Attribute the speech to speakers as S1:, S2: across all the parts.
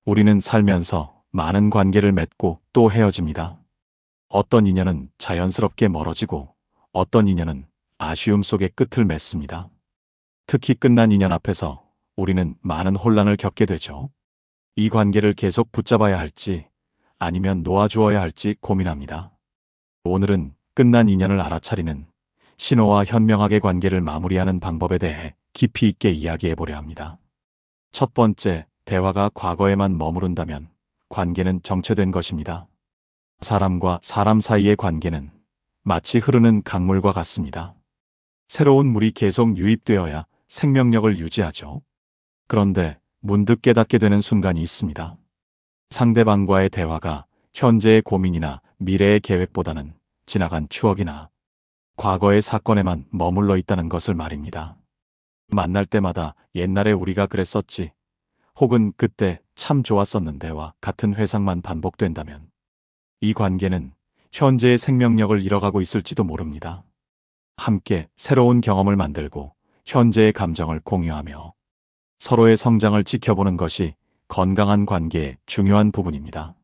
S1: 우리는 살면서 많은 관계를 맺고 또 헤어집니다. 어떤 인연은 자연스럽게 멀어지고 어떤 인연은 아쉬움 속에 끝을 맺습니다. 특히 끝난 인연 앞에서 우리는 많은 혼란을 겪게 되죠. 이 관계를 계속 붙잡아야 할지 아니면 놓아주어야 할지 고민합니다. 오늘은 끝난 인연을 알아차리는 신호와 현명하게 관계를 마무리하는 방법에 대해 깊이 있게 이야기해 보려 합니다. 첫 번째, 대화가 과거에만 머무른다면 관계는 정체된 것입니다. 사람과 사람 사이의 관계는 마치 흐르는 강물과 같습니다. 새로운 물이 계속 유입되어야 생명력을 유지하죠. 그런데 문득 깨닫게 되는 순간이 있습니다. 상대방과의 대화가 현재의 고민이나 미래의 계획보다는 지나간 추억이나 과거의 사건에만 머물러 있다는 것을 말입니다. 만날 때마다 옛날에 우리가 그랬었지, 혹은 그때 참 좋았었는데와 같은 회상만 반복된다면 이 관계는 현재의 생명력을 잃어가고 있을지도 모릅니다. 함께 새로운 경험을 만들고 현재의 감정을 공유하며 서로의 성장을 지켜보는 것이 건강한 관계의 중요한 부분입니다.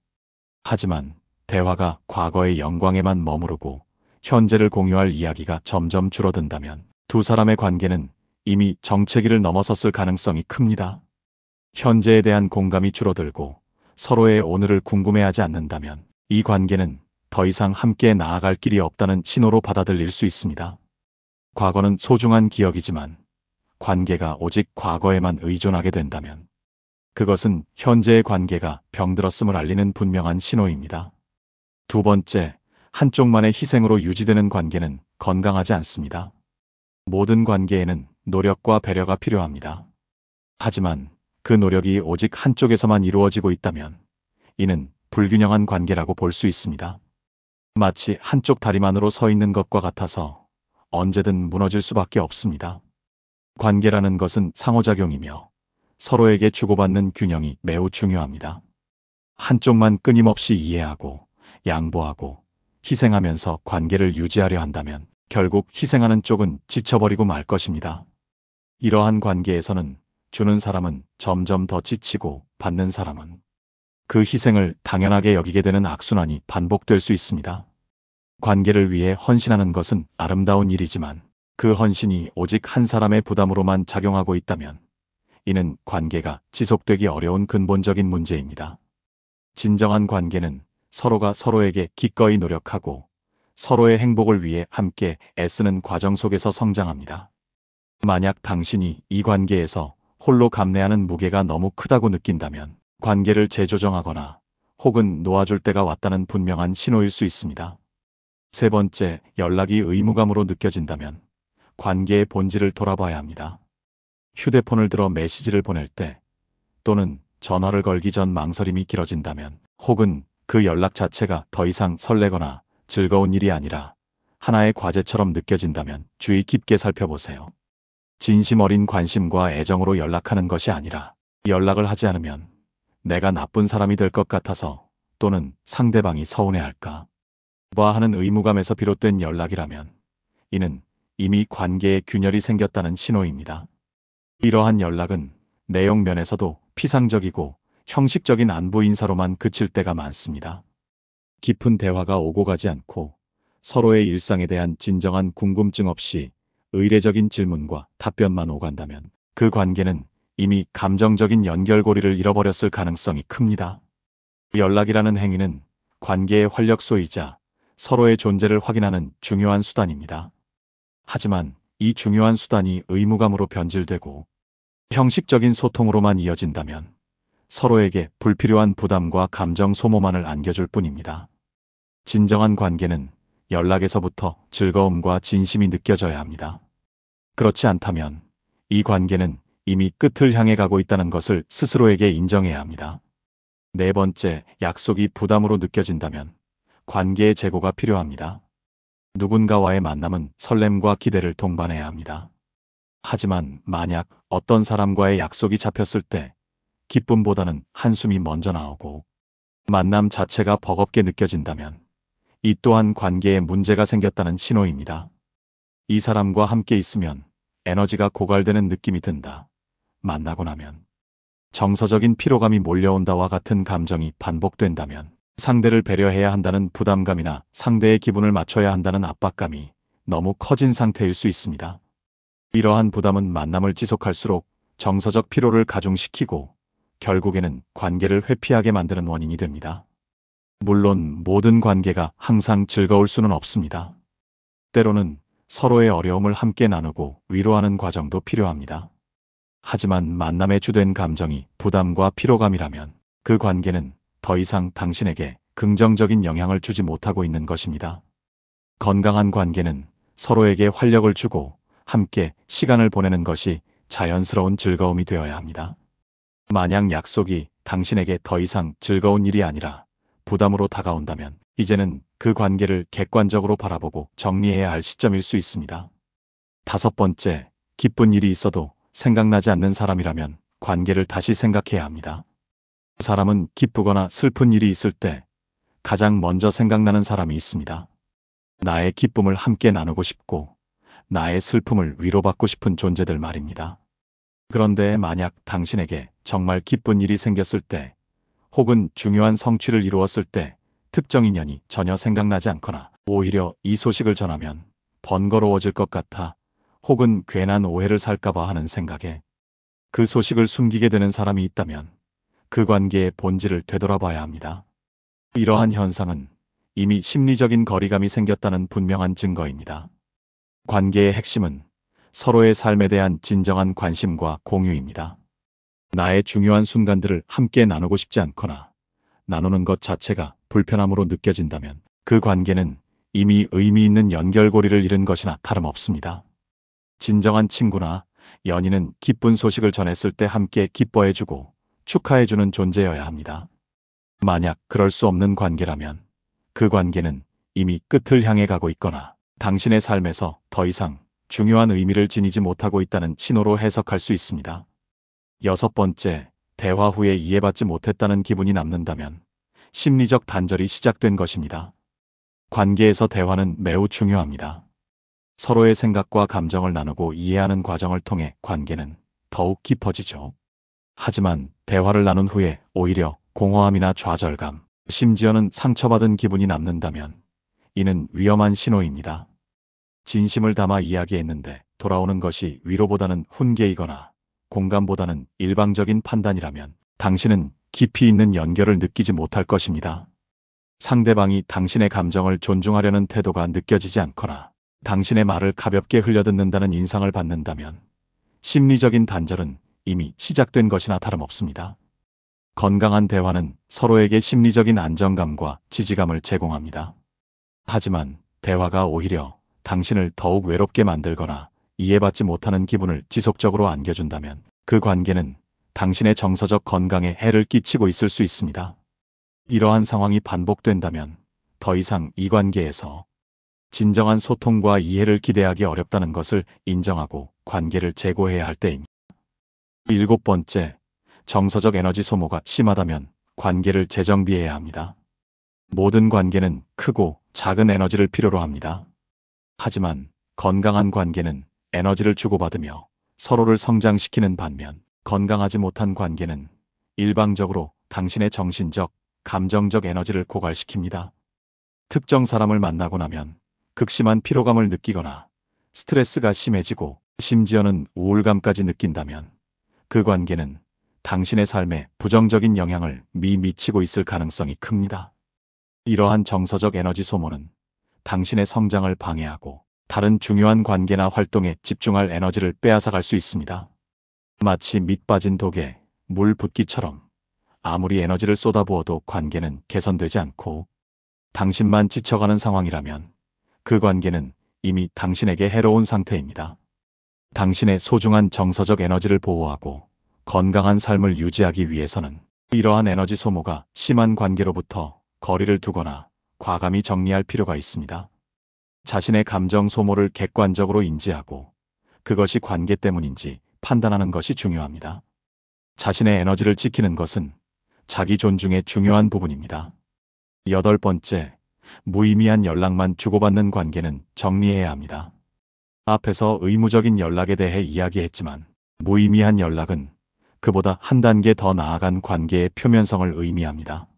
S1: 하지만 대화가 과거의 영광에만 머무르고 현재를 공유할 이야기가 점점 줄어든다면 두 사람의 관계는 이미 정체기를 넘어섰을 가능성이 큽니다. 현재에 대한 공감이 줄어들고 서로의 오늘을 궁금해하지 않는다면 이 관계는 더 이상 함께 나아갈 길이 없다는 신호로 받아들일 수 있습니다. 과거는 소중한 기억이지만 관계가 오직 과거에만 의존하게 된다면 그것은 현재의 관계가 병들었음을 알리는 분명한 신호입니다. 두 번째, 한쪽만의 희생으로 유지되는 관계는 건강하지 않습니다. 모든 관계에는 노력과 배려가 필요합니다. 하지만 그 노력이 오직 한쪽에서만 이루어지고 있다면 이는 불균형한 관계라고 볼 수 있습니다. 마치 한쪽 다리만으로 서 있는 것과 같아서 언제든 무너질 수밖에 없습니다. 관계라는 것은 상호작용이며 서로에게 주고받는 균형이 매우 중요합니다. 한쪽만 끊임없이 이해하고 양보하고 희생하면서 관계를 유지하려 한다면 결국 희생하는 쪽은 지쳐버리고 말 것입니다. 이러한 관계에서는 주는 사람은 점점 더 지치고 받는 사람은 그 희생을 당연하게 여기게 되는 악순환이 반복될 수 있습니다. 관계를 위해 헌신하는 것은 아름다운 일이지만 그 헌신이 오직 한 사람의 부담으로만 작용하고 있다면 이는 관계가 지속되기 어려운 근본적인 문제입니다. 진정한 관계는 서로가 서로에게 기꺼이 노력하고 서로의 행복을 위해 함께 애쓰는 과정 속에서 성장합니다. 만약 당신이 이 관계에서 홀로 감내하는 무게가 너무 크다고 느낀다면 관계를 재조정하거나 혹은 놓아줄 때가 왔다는 분명한 신호일 수 있습니다. 세 번째, 연락이 의무감으로 느껴진다면 관계의 본질을 돌아봐야 합니다. 휴대폰을 들어 메시지를 보낼 때 또는 전화를 걸기 전 망설임이 길어진다면 혹은 그 연락 자체가 더 이상 설레거나 즐거운 일이 아니라 하나의 과제처럼 느껴진다면 주의 깊게 살펴보세요. 진심 어린 관심과 애정으로 연락하는 것이 아니라 연락을 하지 않으면 내가 나쁜 사람이 될 것 같아서 또는 상대방이 서운해할까 봐 하는 의무감에서 비롯된 연락이라면 이는 이미 관계에 균열이 생겼다는 신호입니다. 이러한 연락은 내용 면에서도 피상적이고 형식적인 안부 인사로만 그칠 때가 많습니다. 깊은 대화가 오고 가지 않고 서로의 일상에 대한 진정한 궁금증 없이 의례적인 질문과 답변만 오간다면 그 관계는 이미 감정적인 연결고리를 잃어버렸을 가능성이 큽니다. 연락이라는 행위는 관계의 활력소이자 서로의 존재를 확인하는 중요한 수단입니다. 하지만 이 중요한 수단이 의무감으로 변질되고 형식적인 소통으로만 이어진다면 서로에게 불필요한 부담과 감정 소모만을 안겨줄 뿐입니다. 진정한 관계는 연락에서부터 즐거움과 진심이 느껴져야 합니다. 그렇지 않다면 이 관계는 이미 끝을 향해 가고 있다는 것을 스스로에게 인정해야 합니다. 네 번째, 약속이 부담으로 느껴진다면 관계의 재고가 필요합니다. 누군가와의 만남은 설렘과 기대를 동반해야 합니다. 하지만 만약 어떤 사람과의 약속이 잡혔을 때 기쁨보다는 한숨이 먼저 나오고 만남 자체가 버겁게 느껴진다면 이 또한 관계에 문제가 생겼다는 신호입니다. 이 사람과 함께 있으면 에너지가 고갈되는 느낌이 든다. 만나고 나면 정서적인 피로감이 몰려온다와 같은 감정이 반복된다면 상대를 배려해야 한다는 부담감이나 상대의 기분을 맞춰야 한다는 압박감이 너무 커진 상태일 수 있습니다. 이러한 부담은 만남을 지속할수록 정서적 피로를 가중시키고 결국에는 관계를 회피하게 만드는 원인이 됩니다. 물론 모든 관계가 항상 즐거울 수는 없습니다. 때로는 서로의 어려움을 함께 나누고 위로하는 과정도 필요합니다. 하지만 만남의 주된 감정이 부담과 피로감이라면 그 관계는 더 이상 당신에게 긍정적인 영향을 주지 못하고 있는 것입니다. 건강한 관계는 서로에게 활력을 주고 함께 시간을 보내는 것이 자연스러운 즐거움이 되어야 합니다. 만약 약속이 당신에게 더 이상 즐거운 일이 아니라 부담으로 다가온다면 이제는 그 관계를 객관적으로 바라보고 정리해야 할 시점일 수 있습니다. 5번째, 기쁜 일이 있어도 생각나지 않는 사람이라면 관계를 다시 생각해야 합니다. 사람은 기쁘거나 슬픈 일이 있을 때 가장 먼저 생각나는 사람이 있습니다. 나의 기쁨을 함께 나누고 싶고 나의 슬픔을 위로받고 싶은 존재들 말입니다. 그런데 만약 당신에게 정말 기쁜 일이 생겼을 때 혹은 중요한 성취를 이루었을 때 특정 인연이 전혀 생각나지 않거나 오히려 이 소식을 전하면 번거로워질 것 같아 혹은 괜한 오해를 살까봐 하는 생각에 그 소식을 숨기게 되는 사람이 있다면 그 관계의 본질을 되돌아봐야 합니다. 이러한 현상은 이미 심리적인 거리감이 생겼다는 분명한 증거입니다. 관계의 핵심은 서로의 삶에 대한 진정한 관심과 공유입니다. 나의 중요한 순간들을 함께 나누고 싶지 않거나 나누는 것 자체가 불편함으로 느껴진다면 그 관계는 이미 의미 있는 연결고리를 잃은 것이나 다름없습니다. 진정한 친구나 연인은 기쁜 소식을 전했을 때 함께 기뻐해주고 축하해주는 존재여야 합니다. 만약 그럴 수 없는 관계라면 그 관계는 이미 끝을 향해 가고 있거나 당신의 삶에서 더 이상 중요한 의미를 지니지 못하고 있다는 신호로 해석할 수 있습니다. 6번째, 대화 후에 이해받지 못했다는 기분이 남는다면 심리적 단절이 시작된 것입니다. 관계에서 대화는 매우 중요합니다. 서로의 생각과 감정을 나누고 이해하는 과정을 통해 관계는 더욱 깊어지죠. 하지만 대화를 나눈 후에 오히려 공허함이나 좌절감, 심지어는 상처받은 기분이 남는다면 이는 위험한 신호입니다. 진심을 담아 이야기했는데 돌아오는 것이 위로보다는 훈계이거나 공감보다는 일방적인 판단이라면 당신은 깊이 있는 연결을 느끼지 못할 것입니다. 상대방이 당신의 감정을 존중하려는 태도가 느껴지지 않거나 당신의 말을 가볍게 흘려듣는다는 인상을 받는다면 심리적인 단절은 이미 시작된 것이나 다름없습니다. 건강한 대화는 서로에게 심리적인 안정감과 지지감을 제공합니다. 하지만 대화가 오히려 당신을 더욱 외롭게 만들거나 이해받지 못하는 기분을 지속적으로 안겨준다면 그 관계는 당신의 정서적 건강에 해를 끼치고 있을 수 있습니다. 이러한 상황이 반복된다면 더 이상 이 관계에서 진정한 소통과 이해를 기대하기 어렵다는 것을 인정하고 관계를 재고해야 할 때입니다. 7번째, 정서적 에너지 소모가 심하다면 관계를 재정비해야 합니다. 모든 관계는 크고 작은 에너지를 필요로 합니다. 하지만 건강한 관계는 에너지를 주고받으며 서로를 성장시키는 반면 건강하지 못한 관계는 일방적으로 당신의 정신적, 감정적 에너지를 고갈시킵니다. 특정 사람을 만나고 나면 극심한 피로감을 느끼거나 스트레스가 심해지고 심지어는 우울감까지 느낀다면 그 관계는 당신의 삶에 부정적인 영향을 미치고 있을 가능성이 큽니다. 이러한 정서적 에너지 소모는 당신의 성장을 방해하고 다른 중요한 관계나 활동에 집중할 에너지를 빼앗아갈 수 있습니다. 마치 밑 빠진 독에 물 붓기처럼 아무리 에너지를 쏟아부어도 관계는 개선되지 않고 당신만 지쳐가는 상황이라면 그 관계는 이미 당신에게 해로운 상태입니다. 당신의 소중한 정서적 에너지를 보호하고 건강한 삶을 유지하기 위해서는 이러한 에너지 소모가 심한 관계로부터 거리를 두거나 과감히 정리할 필요가 있습니다. 자신의 감정 소모를 객관적으로 인지하고 그것이 관계 때문인지 판단하는 것이 중요합니다. 자신의 에너지를 지키는 것은 자기 존중의 중요한 부분입니다. 8번째, 무의미한 연락만 주고받는 관계는 정리해야 합니다. 앞에서 의무적인 연락에 대해 이야기했지만 무의미한 연락은 그보다 한 단계 더 나아간 관계의 표면성을 의미합니다.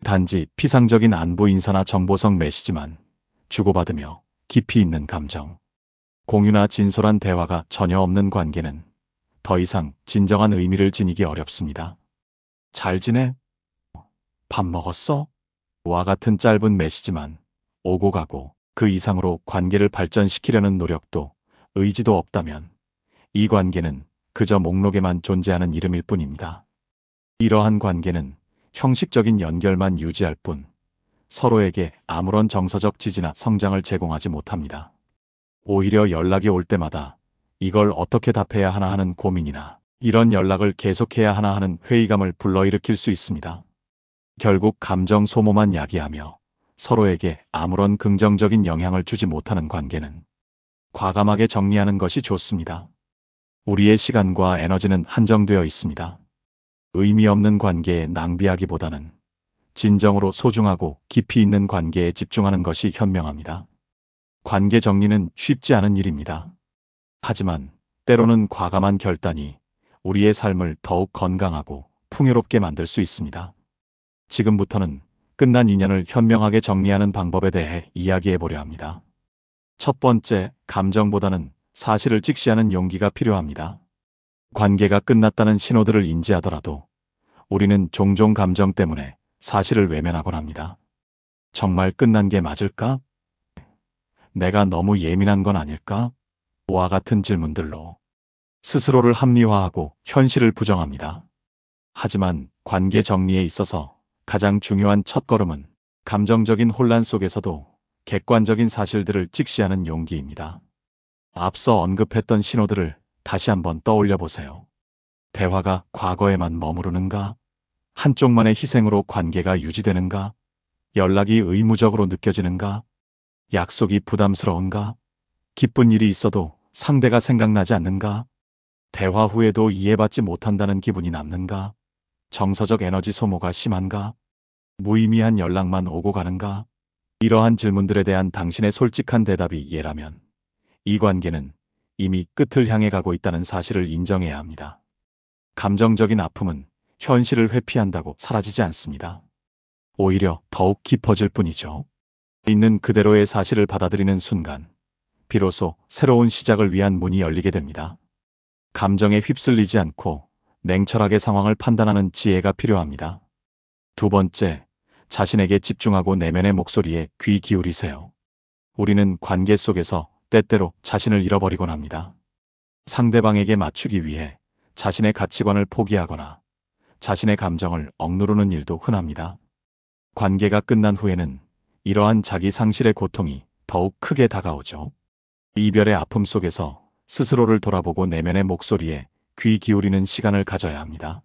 S1: 단지 피상적인 안부 인사나 정보성 메시지만 주고받으며 깊이 있는 감정, 공유나 진솔한 대화가 전혀 없는 관계는 더 이상 진정한 의미를 지니기 어렵습니다. 잘 지내? 밥 먹었어? 와 같은 짧은 메시지만 오고 가고 그 이상으로 관계를 발전시키려는 노력도 의지도 없다면 이 관계는 그저 목록에만 존재하는 이름일 뿐입니다. 이러한 관계는 형식적인 연결만 유지할 뿐 서로에게 아무런 정서적 지지나 성장을 제공하지 못합니다. 오히려 연락이 올 때마다 이걸 어떻게 답해야 하나 하는 고민이나 이런 연락을 계속해야 하나 하는 회의감을 불러일으킬 수 있습니다. 결국 감정 소모만 야기하며 서로에게 아무런 긍정적인 영향을 주지 못하는 관계는 과감하게 정리하는 것이 좋습니다. 우리의 시간과 에너지는 한정되어 있습니다. 의미 없는 관계에 낭비하기보다는 진정으로 소중하고 깊이 있는 관계에 집중하는 것이 현명합니다. 관계 정리는 쉽지 않은 일입니다. 하지만 때로는 과감한 결단이 우리의 삶을 더욱 건강하고 풍요롭게 만들 수 있습니다. 지금부터는 끝난 인연을 현명하게 정리하는 방법에 대해 이야기해 보려 합니다. 첫 번째, 감정보다는 사실을 직시하는 용기가 필요합니다. 관계가 끝났다는 신호들을 인지하더라도 우리는 종종 감정 때문에 사실을 외면하곤 합니다. 정말 끝난 게 맞을까? 내가 너무 예민한 건 아닐까? 와 같은 질문들로 스스로를 합리화하고 현실을 부정합니다. 하지만 관계 정리에 있어서 가장 중요한 첫걸음은 감정적인 혼란 속에서도 객관적인 사실들을 직시하는 용기입니다. 앞서 언급했던 신호들을 다시 한번 떠올려 보세요. 대화가 과거에만 머무르는가? 한쪽만의 희생으로 관계가 유지되는가? 연락이 의무적으로 느껴지는가? 약속이 부담스러운가? 기쁜 일이 있어도 상대가 생각나지 않는가? 대화 후에도 이해받지 못한다는 기분이 남는가? 정서적 에너지 소모가 심한가? 무의미한 연락만 오고 가는가? 이러한 질문들에 대한 당신의 솔직한 대답이 예라면 이 관계는 이미 끝을 향해 가고 있다는 사실을 인정해야 합니다. 감정적인 아픔은 현실을 회피한다고 사라지지 않습니다. 오히려 더욱 깊어질 뿐이죠. 있는 그대로의 사실을 받아들이는 순간 비로소 새로운 시작을 위한 문이 열리게 됩니다. 감정에 휩쓸리지 않고 냉철하게 상황을 판단하는 지혜가 필요합니다. 두 번째, 자신에게 집중하고 내면의 목소리에 귀 기울이세요. 우리는 관계 속에서 때때로 자신을 잃어버리곤 합니다. 상대방에게 맞추기 위해 자신의 가치관을 포기하거나 자신의 감정을 억누르는 일도 흔합니다. 관계가 끝난 후에는 이러한 자기 상실의 고통이 더욱 크게 다가오죠. 이별의 아픔 속에서 스스로를 돌아보고 내면의 목소리에 귀 기울이는 시간을 가져야 합니다.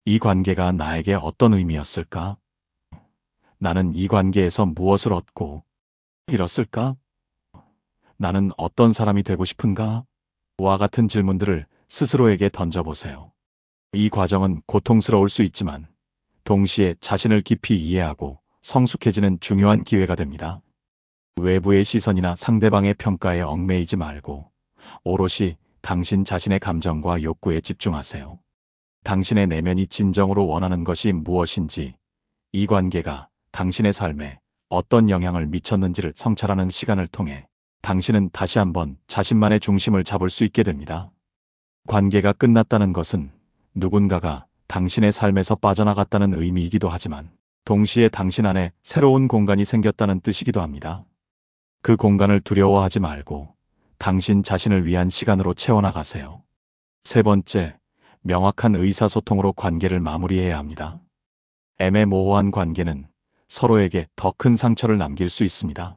S1: 이 관계가 나에게 어떤 의미였을까? 나는 이 관계에서 무엇을 얻고 잃었을까? 나는 어떤 사람이 되고 싶은가? 와 같은 질문들을 스스로에게 던져보세요. 이 과정은 고통스러울 수 있지만 동시에 자신을 깊이 이해하고 성숙해지는 중요한 기회가 됩니다. 외부의 시선이나 상대방의 평가에 얽매이지 말고 오롯이 당신 자신의 감정과 욕구에 집중하세요. 당신의 내면이 진정으로 원하는 것이 무엇인지, 이 관계가 당신의 삶에 어떤 영향을 미쳤는지를 성찰하는 시간을 통해 당신은 다시 한번 자신만의 중심을 잡을 수 있게 됩니다. 관계가 끝났다는 것은 누군가가 당신의 삶에서 빠져나갔다는 의미이기도 하지만 동시에 당신 안에 새로운 공간이 생겼다는 뜻이기도 합니다. 그 공간을 두려워하지 말고 당신 자신을 위한 시간으로 채워나가세요. 세 번째, 명확한 의사소통으로 관계를 마무리해야 합니다. 애매모호한 관계는 서로에게 더 큰 상처를 남길 수 있습니다.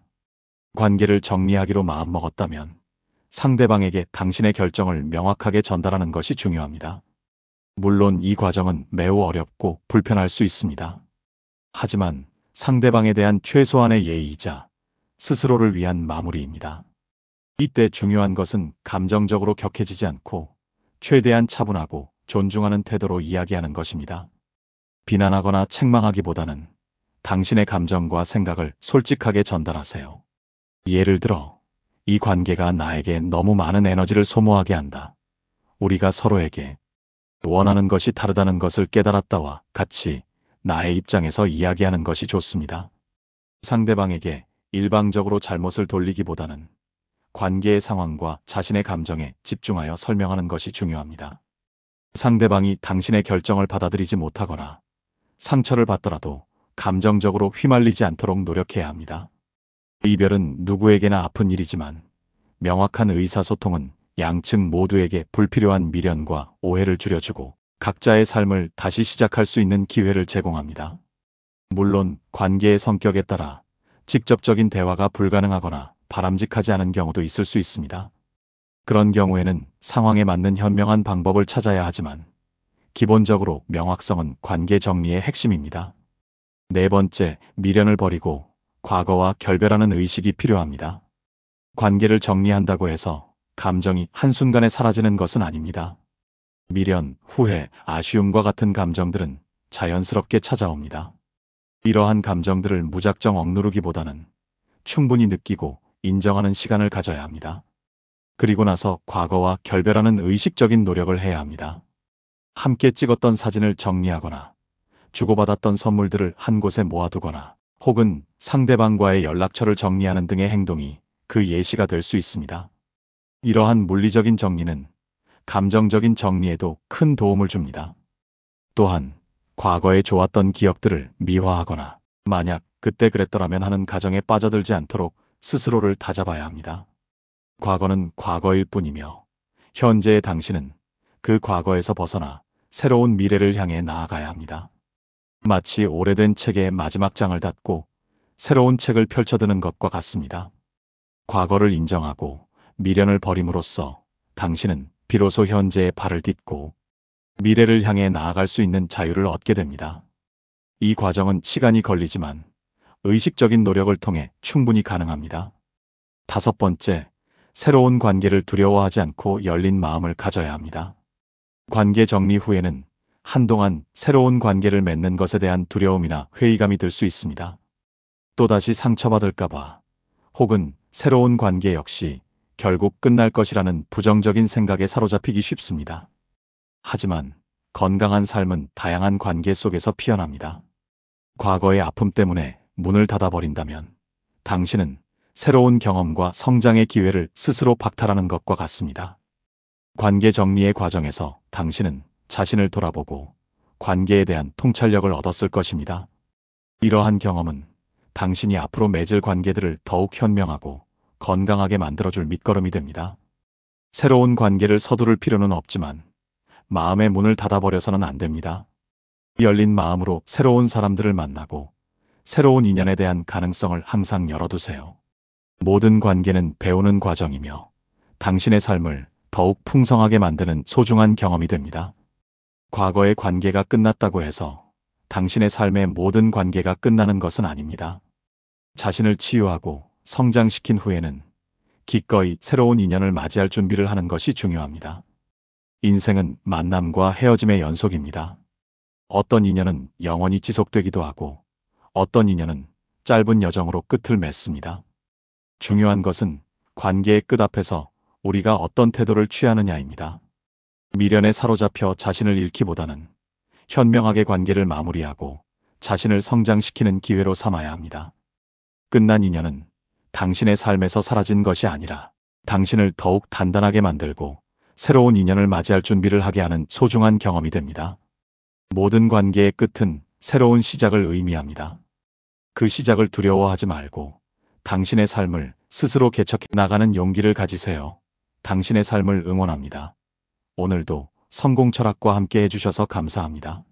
S1: 관계를 정리하기로 마음먹었다면 상대방에게 당신의 결정을 명확하게 전달하는 것이 중요합니다. 물론 이 과정은 매우 어렵고 불편할 수 있습니다. 하지만 상대방에 대한 최소한의 예의이자 스스로를 위한 마무리입니다. 이때 중요한 것은 감정적으로 격해지지 않고 최대한 차분하고 존중하는 태도로 이야기하는 것입니다. 비난하거나 책망하기보다는 당신의 감정과 생각을 솔직하게 전달하세요. 예를 들어, 이 관계가 나에게 너무 많은 에너지를 소모하게 한다. 우리가 서로에게 원하는 것이 다르다는 것을 깨달았다와 같이 나의 입장에서 이야기하는 것이 좋습니다. 상대방에게 일방적으로 잘못을 돌리기보다는 관계의 상황과 자신의 감정에 집중하여 설명하는 것이 중요합니다. 상대방이 당신의 결정을 받아들이지 못하거나 상처를 받더라도 감정적으로 휘말리지 않도록 노력해야 합니다. 이별은 누구에게나 아픈 일이지만 명확한 의사소통은 양측 모두에게 불필요한 미련과 오해를 줄여주고 각자의 삶을 다시 시작할 수 있는 기회를 제공합니다. 물론 관계의 성격에 따라 직접적인 대화가 불가능하거나 바람직하지 않은 경우도 있을 수 있습니다. 그런 경우에는 상황에 맞는 현명한 방법을 찾아야 하지만 기본적으로 명확성은 관계 정리의 핵심입니다. 네 번째, 미련을 버리고 과거와 결별하는 의식이 필요합니다. 관계를 정리한다고 해서 감정이 한순간에 사라지는 것은 아닙니다. 미련, 후회, 아쉬움과 같은 감정들은 자연스럽게 찾아옵니다. 이러한 감정들을 무작정 억누르기보다는 충분히 느끼고 인정하는 시간을 가져야 합니다. 그리고 나서 과거와 결별하는 의식적인 노력을 해야 합니다. 함께 찍었던 사진을 정리하거나 주고받았던 선물들을 한 곳에 모아두거나 혹은 상대방과의 연락처를 정리하는 등의 행동이 그 예시가 될 수 있습니다. 이러한 물리적인 정리는 감정적인 정리에도 큰 도움을 줍니다. 또한 과거에 좋았던 기억들을 미화하거나 만약 그때 그랬더라면 하는 가정에 빠져들지 않도록 스스로를 다잡아야 합니다. 과거는 과거일 뿐이며 현재의 당신은 그 과거에서 벗어나 새로운 미래를 향해 나아가야 합니다. 마치 오래된 책의 마지막 장을 닫고 새로운 책을 펼쳐드는 것과 같습니다. 과거를 인정하고 미련을 버림으로써 당신은 비로소 현재에 발을 딛고 미래를 향해 나아갈 수 있는 자유를 얻게 됩니다. 이 과정은 시간이 걸리지만 의식적인 노력을 통해 충분히 가능합니다. 다섯 번째, 새로운 관계를 두려워하지 않고 열린 마음을 가져야 합니다. 관계 정리 후에는 한동안 새로운 관계를 맺는 것에 대한 두려움이나 회의감이 들 수 있습니다. 또다시 상처받을까봐 혹은 새로운 관계 역시 결국 끝날 것이라는 부정적인 생각에 사로잡히기 쉽습니다. 하지만 건강한 삶은 다양한 관계 속에서 피어납니다. 과거의 아픔 때문에 문을 닫아버린다면 당신은 새로운 경험과 성장의 기회를 스스로 박탈하는 것과 같습니다. 관계 정리의 과정에서 당신은 자신을 돌아보고 관계에 대한 통찰력을 얻었을 것입니다. 이러한 경험은 당신이 앞으로 맺을 관계들을 더욱 현명하고 건강하게 만들어줄 밑거름이 됩니다. 새로운 관계를 서두를 필요는 없지만 마음의 문을 닫아버려서는 안 됩니다. 열린 마음으로 새로운 사람들을 만나고 새로운 인연에 대한 가능성을 항상 열어두세요. 모든 관계는 배우는 과정이며 당신의 삶을 더욱 풍성하게 만드는 소중한 경험이 됩니다. 과거의 관계가 끝났다고 해서 당신의 삶의 모든 관계가 끝나는 것은 아닙니다. 자신을 치유하고 성장시킨 후에는 기꺼이 새로운 인연을 맞이할 준비를 하는 것이 중요합니다. 인생은 만남과 헤어짐의 연속입니다. 어떤 인연은 영원히 지속되기도 하고 어떤 인연은 짧은 여정으로 끝을 맺습니다. 중요한 것은 관계의 끝 앞에서 우리가 어떤 태도를 취하느냐입니다. 미련에 사로잡혀 자신을 잃기보다는 현명하게 관계를 마무리하고 자신을 성장시키는 기회로 삼아야 합니다. 끝난 인연은 당신의 삶에서 사라진 것이 아니라 당신을 더욱 단단하게 만들고 새로운 인연을 맞이할 준비를 하게 하는 소중한 경험이 됩니다. 모든 관계의 끝은 새로운 시작을 의미합니다. 그 시작을 두려워하지 말고 당신의 삶을 스스로 개척해 나가는 용기를 가지세요. 당신의 삶을 응원합니다. 오늘도 성공 철학과 함께 해주셔서 감사합니다.